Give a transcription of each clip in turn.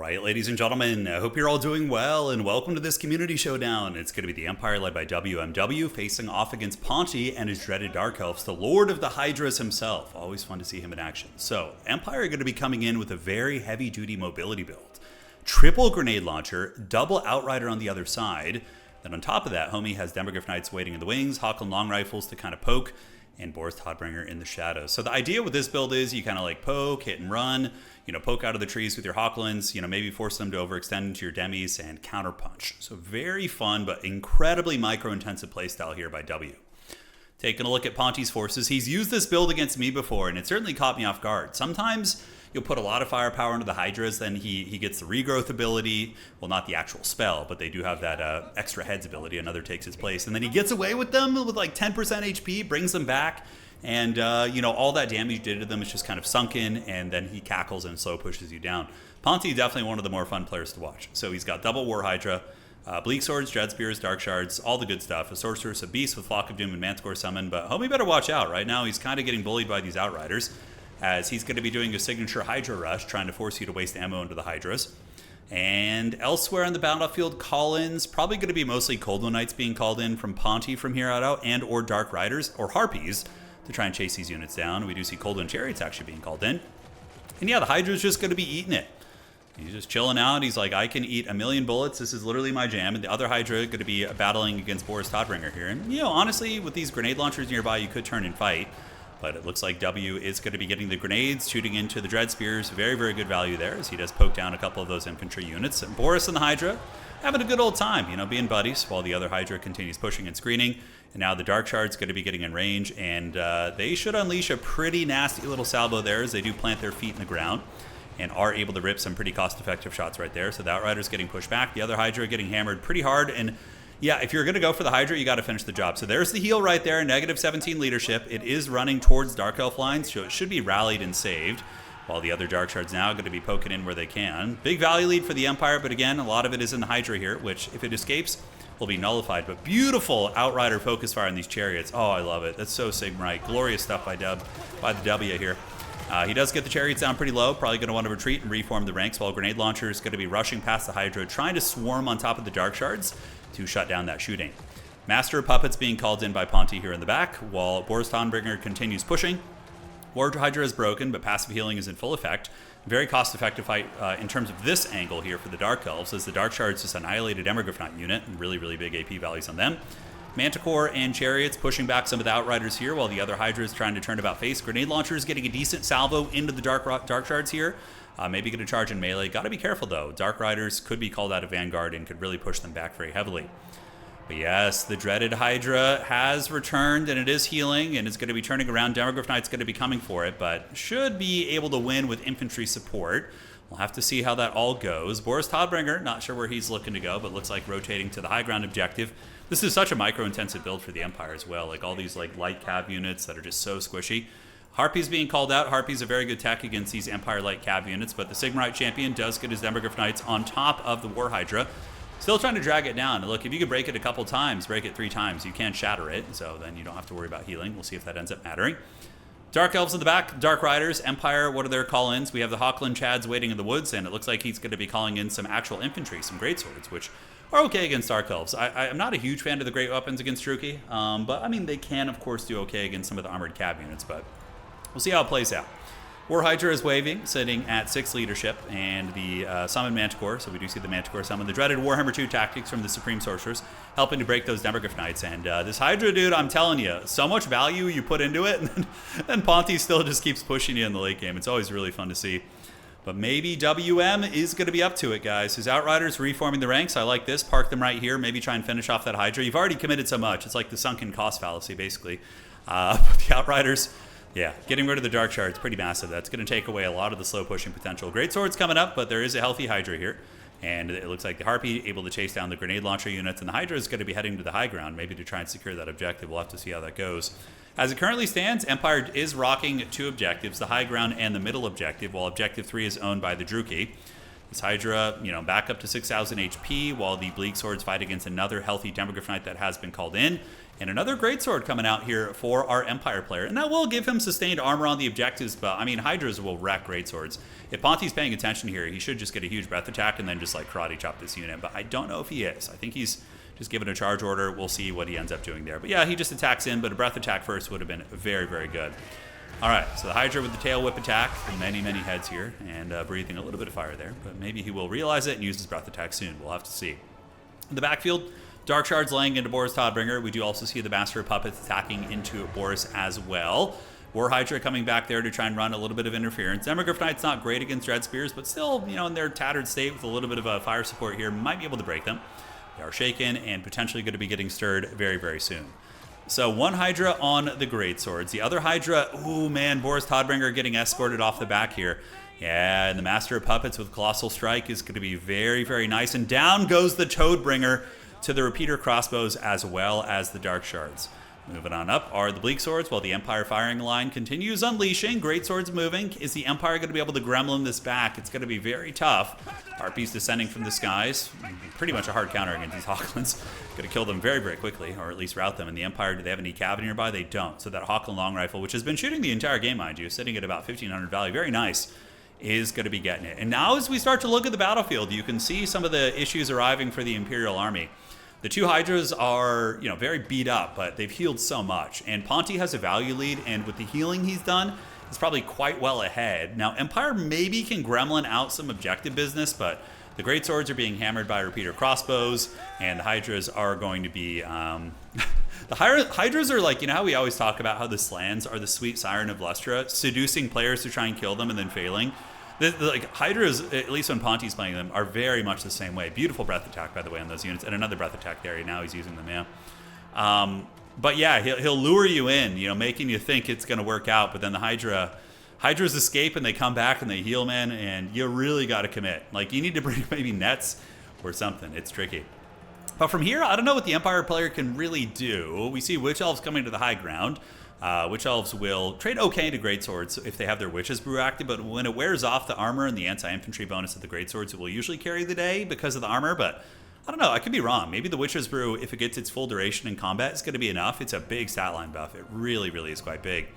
right, ladies and gentlemen, I hope you're all doing well, and welcome to this community showdown. It's going to be the Empire led by WMW facing off against Ponty and his dreaded Dark Elves, the Lord of the Hydras himself. Always fun to see him in action. So, Empire are going to be coming in with a very heavy-duty mobility build. Triple grenade launcher, double outrider on the other side. Then on top of that, homie has Demogryph Knights waiting in the wings, Hawkland long rifles to kind of poke, and Boris Todbringer in the shadows. So the idea with this build is you kind of like poke, hit and run, poke out of the trees with your Hawklands, maybe force them to overextend into your demis and counterpunch. So very fun, but incredibly micro-intensive playstyle here by W. Taking a look at Ponty's forces, he's used this build against me before, and it certainly caught me off guard. Sometimes you'll put a lot of firepower into the Hydras, then he gets the regrowth ability. Well, not the actual spell, but they do have that extra heads ability. Another takes its place. And then he gets away with them with like 10% HP, brings them back. And, all that damage you did to them is just kind of sunk in, and then he cackles and slow pushes you down. Ponty, definitely one of the more fun players to watch. So he's got double War Hydra, Bleak Swords, Dread Spears, Dark Shards, all the good stuff. A Sorceress, a Beast with Flock of Doom and Manticore Summon. But homie better watch out. Right now he's kind of getting bullied by these Outriders, as he's going to be doing a signature Hydra rush, trying to force you to waste ammo into the Hydras. And elsewhere on the battlefield, call-ins, probably going to be mostly Cold One Knights being called in from Ponty from here on out, and or Dark Riders, or Harpies, to try and chase these units down. We do see Cold One Chariots actually being called in. And yeah, the Hydra's just going to be eating it. He's just chilling out. He's like, I can eat a million bullets. This is literally my jam. And the other Hydra going to be battling against Boris Todbringer here. And, honestly, with these grenade launchers nearby, you could turn and fight. But it looks like W is going to be getting the grenades, shooting into the Dread Spears. Very, very good value there, as he does poke down a couple of those infantry units. And Boris and the Hydra having a good old time, being buddies, while the other Hydra continues pushing and screening. And now the Dark Shard's going to be getting in range, and they should unleash a pretty nasty little salvo there, as they do plant their feet in the ground and are able to rip some pretty cost-effective shots right there. So the Outrider's getting pushed back. The other Hydra getting hammered pretty hard, and yeah, if you're going to go for the Hydra, you got to finish the job. So there's the heal right there, negative 17 leadership. It is running towards Dark Elf lines, so it should be rallied and saved, while the other Dark Shards now are going to be poking in where they can. Big value lead for the Empire, but again, a lot of it is in the Hydra here, which, if it escapes, will be nullified. But beautiful Outrider focus fire on these Chariots. Oh, I love it. That's so Sigmarite. Glorious stuff by the W here. He does get the Chariots down pretty low, probably going to want to retreat and reform the ranks, while Grenade Launcher is going to be rushing past the Hydra, trying to swarm on top of the Dark Shards to shut down that shooting. Master of Puppets being called in by Ponty here in the back, while Boris Todbringer continues pushing. War Hydra is broken, but passive healing is in full effect. Very cost-effective fight in terms of this angle here for the Dark Elves, as the Dark Shards just annihilated Demogryph Knight unit, and really, really big AP values on them. Manticore and Chariots pushing back some of the Outriders here, while the other Hydra is trying to turn about face. Grenade Launchers getting a decent salvo into the Dark Shards here. Maybe going to charge in melee. Got to be careful, though. Dark Riders could be called out of Vanguard and could really push them back very heavily. But yes, the dreaded Hydra has returned, and it is healing, and it's going to be turning around. Demogryph Knight's going to be coming for it, but should be able to win with infantry support. We'll have to see how that all goes. Boris Todbringer, not sure where he's looking to go, but looks like rotating to the high ground objective. This is such a micro-intensive build for the Empire as well, like all these like light cav units that are just so squishy. Harpy's being called out. Harpy's a very good tech against these Empire light cav units, but the Sigmarite champion does get his Demogryph Knights on top of the War Hydra. Still trying to drag it down. Look, if you could break it a couple times, break it 3 times, you can shatter it, so then you don't have to worry about healing. We'll see if that ends up mattering. Dark Elves in the back, Dark Riders, Empire, what are their call-ins? We have the Hawkland Chads waiting in the woods, and it looks like he's going to be calling in some actual infantry, some greatswords, which are okay against Dark Elves. I'm not a huge fan of the great weapons against Druki, but I mean, they can, of course, do okay against some of the armored cav units, but we'll see how it plays out. War Hydra is waving, sitting at 6 leadership, and the Summon Manticore, so we do see the Manticore summon. The dreaded Warhammer 2 tactics from the Supreme Sorcerers, helping to break those Demogryph Knights. And this Hydra, dude, I'm telling you, so much value you put into it, and then Ponty still just keeps pushing you in the late game. It's always really fun to see. But maybe WM is going to be up to it, guys. His Outriders reforming the ranks. I like this. Park them right here. Maybe try and finish off that Hydra. You've already committed so much. It's like the sunken cost fallacy, basically. But the Outriders... yeah, getting rid of the Dark Shard is pretty massive. That's going to take away a lot of the slow pushing potential. Great Sword's coming up, but there is a healthy Hydra here. And it looks like the Harpy able to chase down the grenade launcher units, and the Hydra is going to be heading to the high ground, maybe to try and secure that objective. We'll have to see how that goes. As it currently stands, Empire is rocking 2 objectives, the high ground and the middle objective, while Objective 3 is owned by the Druki. This Hydra, back up to 6,000 HP, while the Bleak Swords fight against another healthy Demogryph Knight that has been called in. And another Greatsword coming out here for our Empire player. And that will give him sustained armor on the objectives, but, I mean, Hydras will wreck Greatswords. If Ponti's paying attention here, he should just get a huge breath attack and then just, like, karate chop this unit. But I don't know if he is. I think he's just given a charge order. We'll see what he ends up doing there. But, yeah, he just attacks in, but a breath attack first would have been very, very good. All right, so the Hydra with the tail whip attack, many, many heads here, and breathing a little bit of fire there. But maybe he will realize it and use his breath attack soon. We'll have to see. In the backfield, Dark Shards laying into Boris Todbringer. We do also see the Master of Puppets attacking into Boris as well. War Hydra coming back there to try and run a little bit of interference. Demogryph Knight's not great against Dread Spears, but still, in their tattered state with a little bit of a fire support here, might be able to break them. They are shaken and potentially going to be getting stirred very, very soon. So one Hydra on the Greatswords. The other Hydra, ooh man, Boris Todbringer getting escorted off the back here. Yeah, and the Master of Puppets with Colossal Strike is going to be very, very nice. And down goes the Toadbringer to the repeater crossbows as well as the Dark Shards. Moving on up are the Bleak Swords while the Empire firing line continues unleashing. Great Swords moving. Is the Empire going to be able to gremlin this back? It's going to be very tough. Harpies descending from the skies. Pretty much a hard counter against these Hawklands. Going to kill them very, very quickly, or at least rout them. And the Empire, do they have any cav nearby? They don't. So that Hawkland Long Rifle, which has been shooting the entire game, mind you, sitting at about 1,500 value, very nice, is going to be getting it. And now as we start to look at the battlefield, you can see some of the issues arriving for the Imperial Army. The two Hydras are, very beat up, but they've healed so much. And Ponti has a value lead, and with the healing he's done, he's probably quite well ahead. Now, Empire maybe can gremlin out some objective business, but the Great Swords are being hammered by repeater crossbows, and the Hydras are going to be... the Hydras are like, how we always talk about how the Slans are the sweet siren of Lustra, seducing players to try and kill them and then failing. Hydras, at least when Ponti's playing them, are very much the same way. Beautiful breath attack, by the way, on those units. And another breath attack there. Now he's using them, yeah. But yeah, he'll lure you in, making you think it's going to work out. But then the Hydras escape and they come back and they heal, man. And you really got to commit. Like, you need to bring maybe nets or something. It's tricky. But from here, I don't know what the Empire player can really do. We see Witch Elves coming to the high ground. Witch Elves will trade okay to Greatswords if they have their Witch's Brew active, but when it wears off the armor and the anti-infantry bonus of the Greatswords, it will usually carry the day because of the armor, but I don't know, I could be wrong. Maybe the Witch's Brew, if it gets its full duration in combat, is going to be enough. It's a big stat line buff. It really, really is quite big.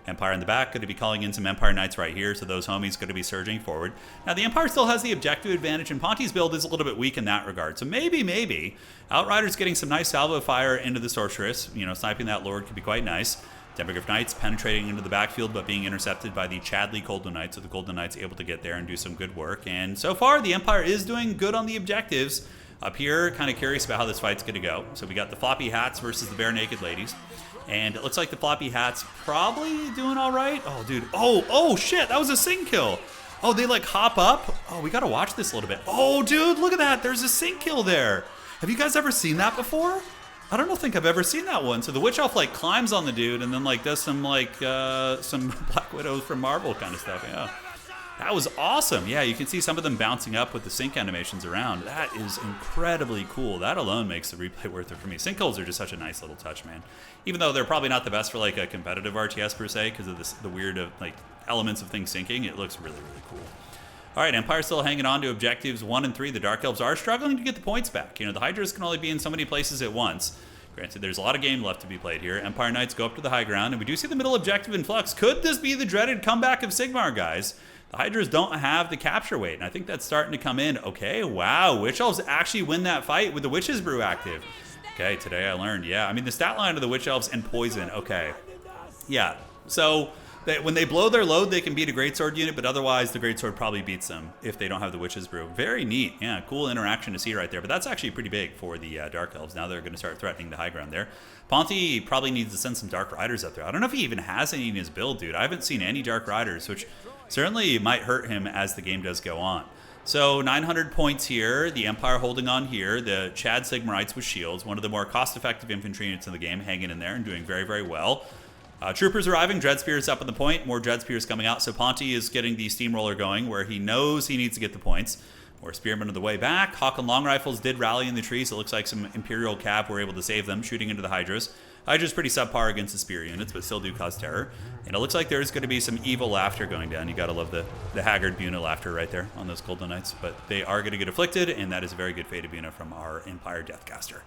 Empire in the back, going to be calling in some Empire Knights right here, so those homies going to be surging forward. Now, the Empire still has the objective advantage, and Ponti's build is a little bit weak in that regard. So maybe, Outriders getting some nice salvo fire into the Sorceress. Sniping that Lord could be quite nice. Demogryph Knights penetrating into the backfield, but being intercepted by the Chadley Golden Knights, so the Golden Knights able to get there and do some good work. And so far, the Empire is doing good on the objectives. Up here, kind of curious about how this fight's going to go. So we got the Floppy Hats versus the Bare Naked Ladies. And it looks like the Floppy Hats probably doing all right. Oh, dude. Oh, shit. That was a sync kill. Oh, they like hop up. Oh, we got to watch this a little bit. Oh, dude, look at that. There's a sync kill there. Have you guys ever seen that before? I don't think I've ever seen that one. So the Witch Elf like climbs on the dude and then like does some some Black Widows from Marvel kind of stuff. Yeah. That was awesome. Yeah, you can see some of them bouncing up with the sync animations around. That is incredibly cool. That alone makes the replay worth it for me. Sync kills are just such a nice little touch, man. Even though they're probably not the best for like a competitive RTS per se because of the weird elements of things syncing, it looks really, really cool. All right, Empire still hanging on to objectives 1 and 3. The Dark Elves are struggling to get the points back. The Hydras can only be in so many places at once. Granted, there's a lot of game left to be played here. Empire Knights go up to the high ground, and we do see the middle objective in flux. Could this be the dreaded comeback of Sigmar, guys? The Hydras don't have the capture weight, and I think that's starting to come in. Okay, wow, Witch Elves actually win that fight with the Witch's Brew active. Okay, today I learned, yeah. I mean, the stat line of the Witch Elves and Poison, okay. Yeah, so... when they blow their load, they can beat a Greatsword unit, but otherwise the Greatsword probably beats them if they don't have the Witch's Brew. Very neat. Yeah, cool interaction to see right there. But that's actually pretty big for the Dark Elves. Now they're going to start threatening the high ground there. Ponti probably needs to send some Dark Riders up there. I don't know if he even has any in his build, dude. I haven't seen any Dark Riders, which certainly might hurt him as the game does go on. So 900 points here. The Empire holding on here. The Chad Sigmarites with shields, one of the more cost-effective infantry units in the game, hanging in there and doing very, very well. Troopers arriving, Dread Spears up on the point, more Dread Spears coming out, so Ponti is getting the steamroller going where he knows he needs to get the points. More Spearmen on the way back. Hawk and Long Rifles did rally in the trees. It looks like some Imperial Cav were able to save them, shooting into the Hydras. Hydra's pretty subpar against the spear units, but still do cause terror. And it looks like there's going to be some evil laughter going down. You gotta love the haggard Buna laughter right there on those Golden Knights. But they are going to get afflicted, and that is a very good Fate of Buna from our Empire Deathcaster.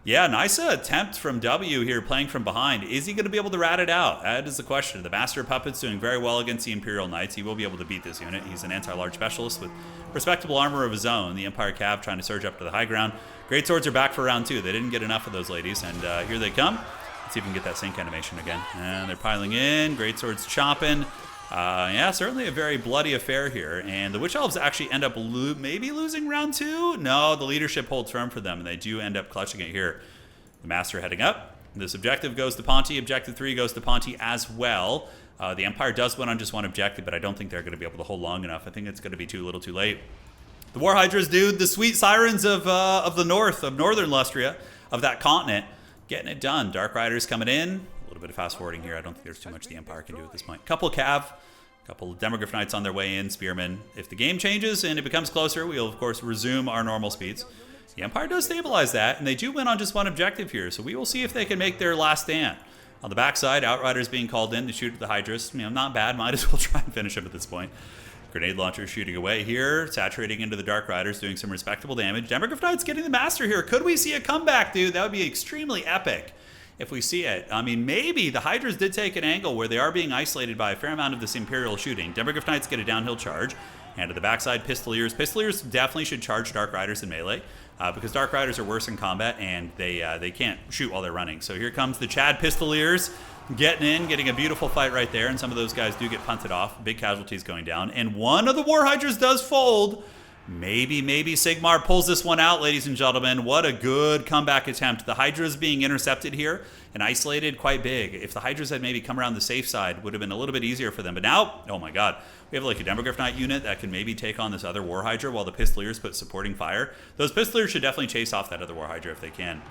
Yeah, nice attempt from W here, playing from behind. Is he going to be able to rat it out? That is the question. The Master of Puppets doing very well against the Imperial Knights. He will be able to beat this unit. He's an anti-large specialist with respectable armor of his own. The Empire Cav trying to surge up to the high ground. Great Swords are back for round 2. They didn't get enough of those ladies, and here they come. Let's see if we can get that sync animation again. And they're piling in. Great Swords chopping. Yeah, certainly a very bloody affair here. And the Witch Elves actually end up maybe losing round 2? No, the leadership holds firm for them, and they do end up clutching it here. The Master heading up. This objective goes to Ponti. Objective 3 goes to Ponti as well. The Empire does win on just one objective, but I don't think they're going to be able to hold long enough. I think it's going to be too little too late. The War Hydras, dude, the sweet sirens of the north, of northern Lustria, of that continent, getting it done. Dark Riders coming in. A little bit of fast forwarding here. I don't think there's too much the Empire can do at this point. Couple Cav, couple of Demogryph Knights on their way in, Spearmen. If the game changes and it becomes closer, we'll of course resume our normal speeds. The Empire does stabilize that, and they do win on just one objective here, so we will see if they can make their last stand. On the backside, Outriders being called in to shoot at the Hydras. You know, not bad. Might as well try and finish them at this point. Grenade launchers shooting away here, saturating into the Dark Riders, doing some respectable damage. Demogryph Knights getting the Master here. Could we see a comeback, dude? That would be extremely epic if we see it. I mean, maybe the Hydras did take an angle where they are being isolated by a fair amount of this Imperial shooting. Demogryph Knights get a downhill charge. And to the backside, Pistoliers. Pistoliers definitely should charge Dark Riders in melee. Because Dark Riders are worse in combat, and they can't shoot while they're running. So here comes the Chad Pistoliers getting in, getting a beautiful fight right there, and some of those guys do get punted off. Big casualties going down, and one of the War Hydras does fold. Maybe Sigmar pulls this one out, ladies and gentlemen. What a good comeback attempt. The Hydras being intercepted here and isolated quite big. If the Hydras had maybe come around the safe side, would have been a little bit easier for them. But now, oh my god, we have like a Demogryph Knight unit that can maybe take on this other War Hydra while the Pistoliers put supporting fire. Those Pistoliers should definitely chase off that other War Hydra if they can.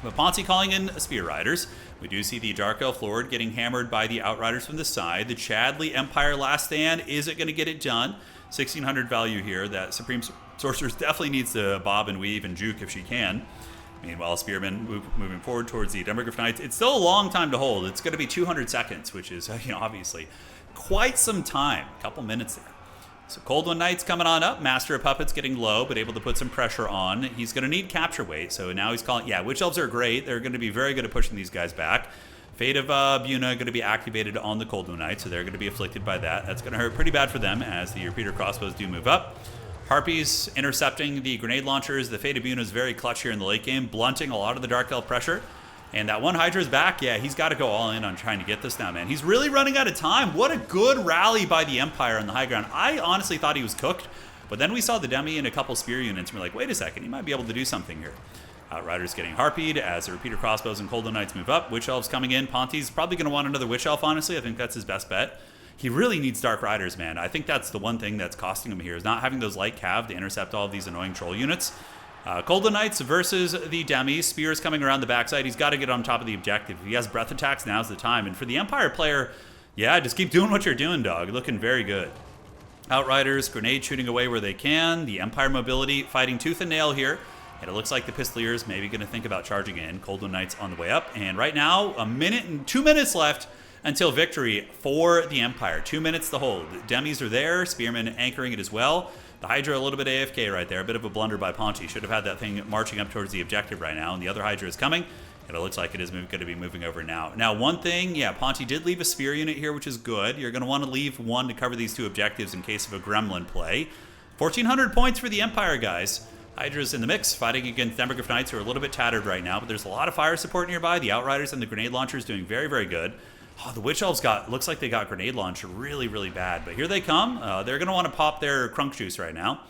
But Ponzi calling in Spear Riders. We do see the Dark Elf Lord getting hammered by the Outriders from the side. The Chadley Empire last stand. Is it going to get it done? 1600 value here. That Supreme Sorceress definitely needs to bob and weave and juke if she can. Meanwhile, Spearmen moving forward towards the Demogryph Knights. It's still a long time to hold. It's going to be 200 seconds, which is, obviously quite some time. A couple minutes there. So Cold One Knight's coming on up. Master of Puppets getting low, but able to put some pressure on. He's going to need capture weight, so now he's calling... Yeah, Witch Elves are great. They're going to be very good at pushing these guys back. Fate of Buna going to be activated on the Cold One Knight, so they're going to be afflicted by that. That's going to hurt pretty bad for them as the repeater crossbows do move up. Harpies intercepting the grenade launchers. The Fate of Buna is very clutch here in the late game, blunting a lot of the Dark Elf pressure. And that one Hydra is back. Yeah, he's got to go all in on trying to get this now, man. He's really running out of time. What a good rally by the Empire on the high ground. I honestly thought he was cooked, but then we saw the Demi and a couple spear units, and we're like, wait a second, he might be able to do something here. Outriders getting harpied as the repeater crossbows and Cold One Knights move up. Witch Elves coming in. Ponti's probably going to want another Witch Elf, honestly. I think that's his best bet. He really needs Dark Riders, man. I think that's the one thing that's costing him here, is not having those light cav to intercept all of these annoying troll units. Cold One Knights versus the Demi. Spears coming around the backside. He's got to get on top of the objective. If he has breath attacks, now's the time. And for the Empire player, yeah, just keep doing what you're doing, dog. Looking very good. Outriders, grenade shooting away where they can. The Empire mobility fighting tooth and nail here. And it looks like the Pistoliers maybe going to think about charging in. Cold One Knights on the way up. And right now, 1 minute and 2 minutes left until victory for the Empire. 2 minutes to hold. Demis are there. Spearmen anchoring it as well. The Hydra a little bit AFK right there. A bit of a blunder by Ponti. Should have had that thing marching up towards the objective right now. And the other Hydra is coming. And it looks like it is going to be moving over now. Now, one thing, yeah, Ponti did leave a spear unit here, which is good. You're going to want to leave one to cover these two objectives in case of a gremlin play. 1,400 points for the Empire, guys. Hydra's in the mix, fighting against Demogryph Knights, who are a little bit tattered right now. But there's a lot of fire support nearby. The Outriders and the grenade launchers doing very, very good. Oh, the Witch Elves looks like they got grenade launcher really, really bad. But here they come. They're going to want to pop their crunk juice right now.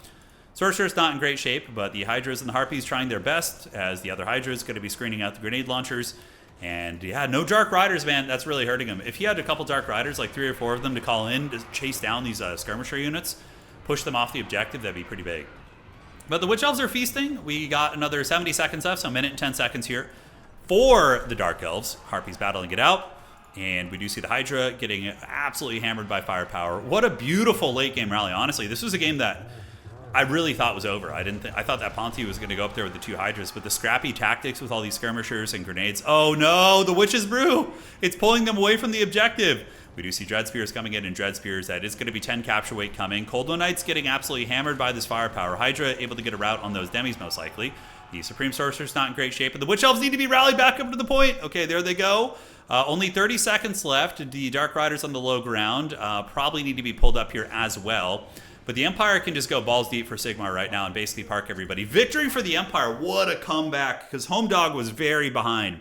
Sorcerer's not in great shape, but the Hydras and the Harpies trying their best, as the other Hydra is going to be screening out the grenade launchers. And yeah, no Dark Riders, man. That's really hurting him. If he had a couple Dark Riders, like 3 or 4 of them to call in to chase down these skirmisher units, push them off the objective, that'd be pretty big. But the Witch Elves are feasting. We got another 70 seconds left, so 1 minute and 10 seconds here for the Dark Elves. Harpies battling it out. And we do see the Hydra getting absolutely hammered by firepower. What a beautiful late game rally. Honestly, this was a game that I really thought was over. I thought that Ponte was going to go up there with the 2 Hydras, but the scrappy tactics with all these skirmishers and grenades. Oh no, the Witch's Brew! It's pulling them away from the objective. We do see Dread Spears coming in, and Dread Spears, that is going to be 10 capture weight coming. Cold One Knight's getting absolutely hammered by this firepower. Hydra able to get a rout on those demis most likely. The Supreme Sorcerer's not in great shape, and the Witch Elves need to be rallied back up to the point. Okay, there they go. Only 30 seconds left. The Dark Riders on the low ground probably need to be pulled up here as well. But the Empire can just go balls deep for Sigmar right now and basically park everybody. Victory for the Empire. What a comeback, because Home Dog was very behind.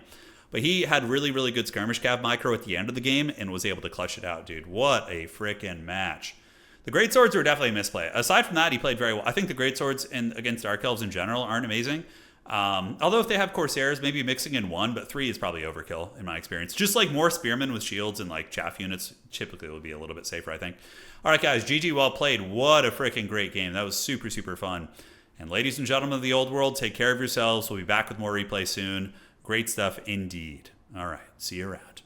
But he had really, really good skirmish cav micro at the end of the game and was able to clutch it out, dude. What a freaking match. The Greatswords were definitely a misplay. Aside from that, he played very well. I think the Greatswords against Dark Elves in general aren't amazing. Although if they have Corsairs, maybe mixing in 1, but 3 is probably overkill in my experience. Just like more Spearmen with shields and like chaff units typically would be a little bit safer, I think. All right, guys, GG, well played. What a freaking great game. That was super, super fun. And ladies and gentlemen of the old world, take care of yourselves. We'll be back with more replay soon. Great stuff indeed. All right, see you around.